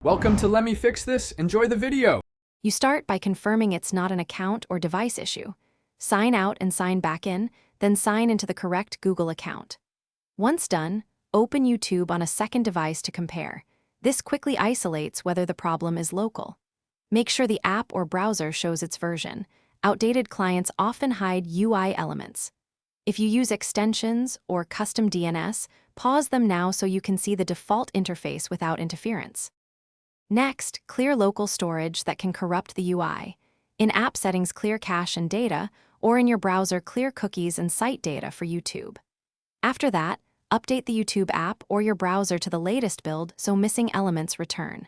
Welcome to Let Me Fix This. Enjoy the video. You start by confirming it's not an account or device issue. Sign out and sign back in, then sign into the correct Google account. Once done, open YouTube on a second device to compare. This quickly isolates whether the problem is local. Make sure the app or browser shows its version. Outdated clients often hide UI elements. If you use extensions or custom DNS, pause them now so you can see the default interface without interference. Next, clear local storage that can corrupt the UI. In app settings, clear cache and data, or in your browser, clear cookies and site data for YouTube. After that, update the YouTube app or your browser to the latest build so missing elements return.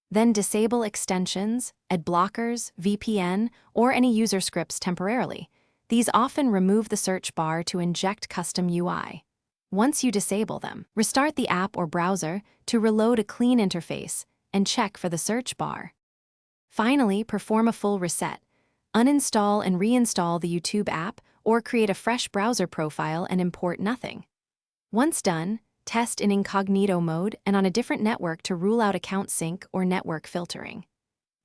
Then disable extensions, ad blockers, VPN, or any user scripts temporarily. These often remove the search bar to inject custom UI. Once you disable them, restart the app or browser to reload a clean interface and check for the search bar. Finally, perform a full reset. Uninstall and reinstall the YouTube app or create a fresh browser profile and import nothing. Once done, test in incognito mode and on a different network to rule out account sync or network filtering.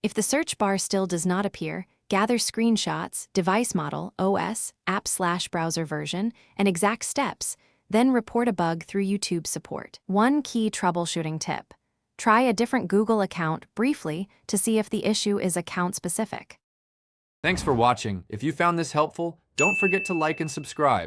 If the search bar still does not appear, gather screenshots, device model, OS, app/browser version, and exact steps, then report a bug through YouTube support. One key troubleshooting tip. Try a different Google account briefly to see if the issue is account-specific. Thanks for watching. If you found this helpful, don't forget to like and subscribe.